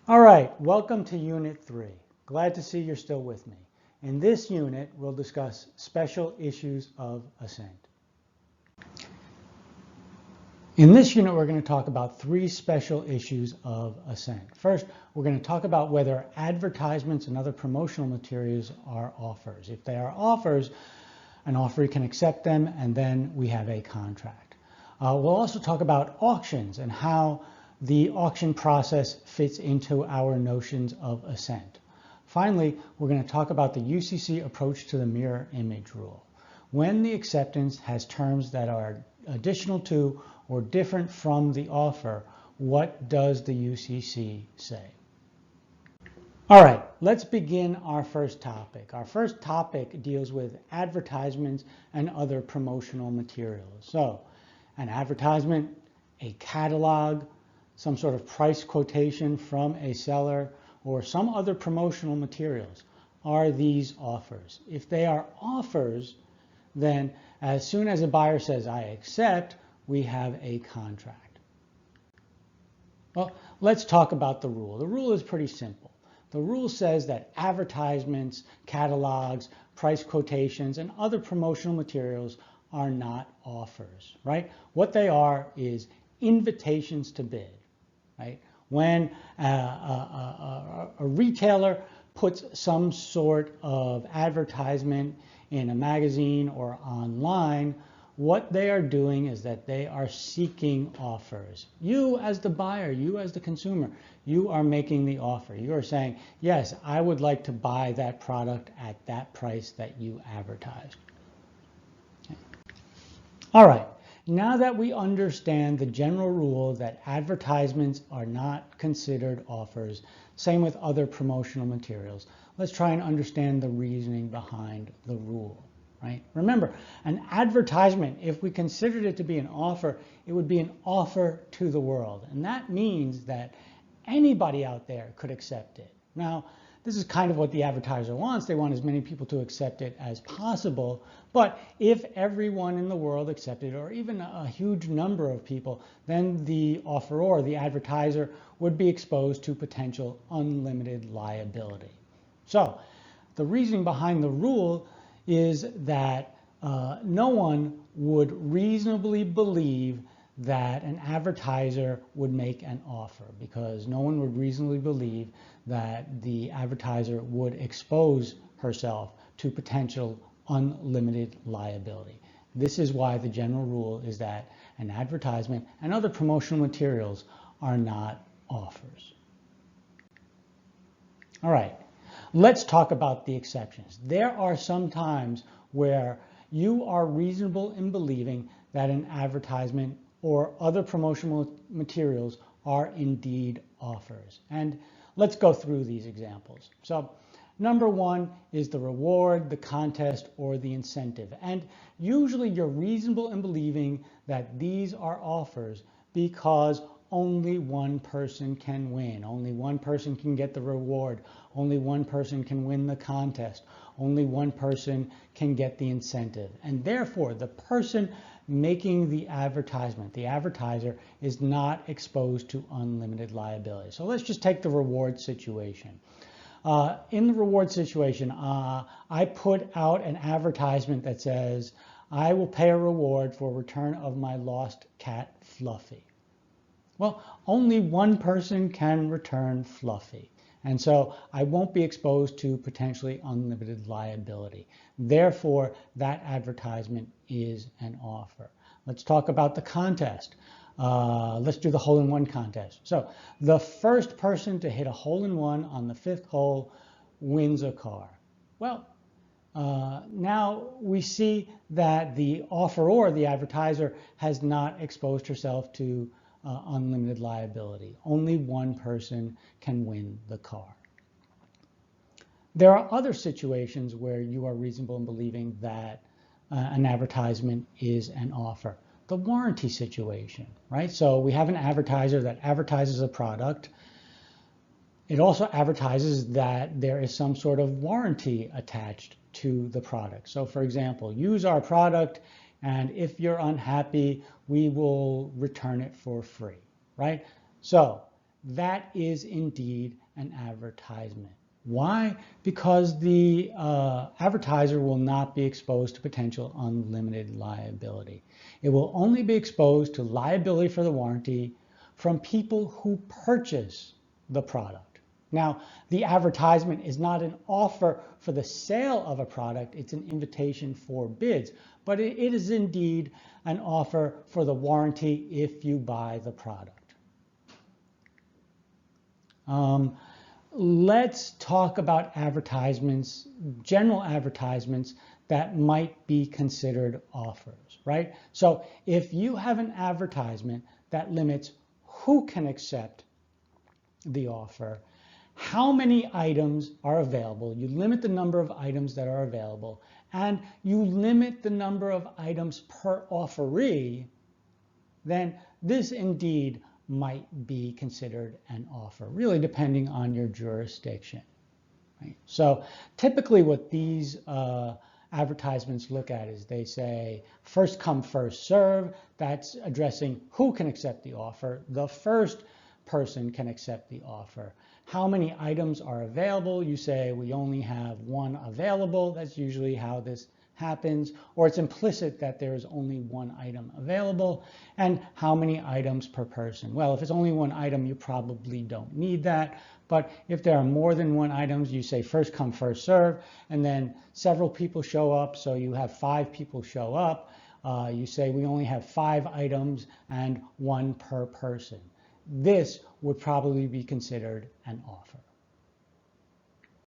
All right, welcome to Unit 3. Glad to see you're still with me. In this unit, we'll discuss special issues of assent. In this unit, we're going to talk about three special issues of assent. First, we're going to talk about whether advertisements and other promotional materials are offers. If they are offers, an offeree can accept them, and then we have a contract. We'll also talk about auctions and how the auction process fits into our notions of assent. Finally, we're going to talk about the UCC approach to the mirror image rule. When the acceptance has terms that are additional to or different from the offer, what does the UCC say? All right, let's begin our first topic. Our first topic deals with advertisements and other promotional materials. So, an advertisement, a catalog, some sort of price quotation from a seller, or some other promotional materials. Are these offers? If they are offers, then as soon as a buyer says, I accept, we have a contract. Well, let's talk about the rule. The rule is pretty simple. The rule says that advertisements, catalogs, price quotations, and other promotional materials are not offers, right? What they are is invitations to bid. Right? When a retailer puts some sort of advertisement in a magazine or online, what they are doing is that they are seeking offers. You as the buyer, you as the consumer, you are making the offer. You are saying, yes, I would like to buy that product at that price that you advertised. Okay. All right. Now that we understand the general rule that advertisements are not considered offers, same with other promotional materials, let's try and understand the reasoning behind the rule, right? Remember, an advertisement, if we considered it to be an offer, it would be an offer to the world. And that means that anybody out there could accept it. Now, this is kind of what the advertiser wants. They want as many people to accept it as possible. But if everyone in the world accepted it, or even a huge number of people, then the offeror, the advertiser, would be exposed to potential unlimited liability. So the reasoning behind the rule is that no one would reasonably believe that an advertiser would make an offer, because no one would reasonably believe that the advertiser would expose herself to potential unlimited liability. This is why the general rule is that an advertisement and other promotional materials are not offers. All right, let's talk about the exceptions. There are some times where you are reasonable in believing that an advertisement or other promotional materials are indeed offers. And let's go through these examples. So number one is the reward, the contest, or the incentive. And usually you're reasonable in believing that these are offers because only one person can win. Only one person can get the reward. Only one person can win the contest. Only one person can get the incentive. And therefore, the person making the advertisement, the advertiser, is not exposed to unlimited liability. So let's just take the reward situation. In the reward situation, I put out an advertisement that says, I will pay a reward for return of my lost cat, Fluffy. Well, only one person can return Fluffy. And so I won't be exposed to potentially unlimited liability. Therefore, that advertisement is an offer. Let's talk about the contest. Let's do the hole-in-one contest. So the first person to hit a hole-in-one on the 5th hole wins a car. Well, now we see that the offeror, the advertiser, has not exposed herself to unlimited liability. Only one person can win the car. There are other situations where you are reasonable in believing that an advertisement is an offer. The warranty situation, right? So we have an advertiser that advertises a product. It also advertises that there is some sort of warranty attached to the product. So for example, use our product, and if you're unhappy, we will return it for free, right? So that is indeed an advertisement. Why? Because the advertiser will not be exposed to potential unlimited liability. It will only be exposed to liability for the warranty from people who purchase the product. Now, the advertisement is not an offer for the sale of a product, it's an invitation for bids, but it is indeed an offer for the warranty if you buy the product. Let's talk about advertisements, general advertisements that might be considered offers, right? So if you have an advertisement that limits who can accept the offer, how many items are available, you limit the number of items that are available, and you limit the number of items per offeree, then this indeed might be considered an offer, really depending on your jurisdiction. Right? So typically what these advertisements look at is they say first come, first serve. That's addressing who can accept the offer. The first person can accept the offer. How many items are available? You say we only have one available. That's usually how this happens, or it's implicit that there is only one item available. And how many items per person? Well, if it's only one item, you probably don't need that. But if there are more than one items, you say first come, first serve, and then several people show up, so you have 5 people show up. You say we only have 5 items and one per person. This would probably be considered an offer.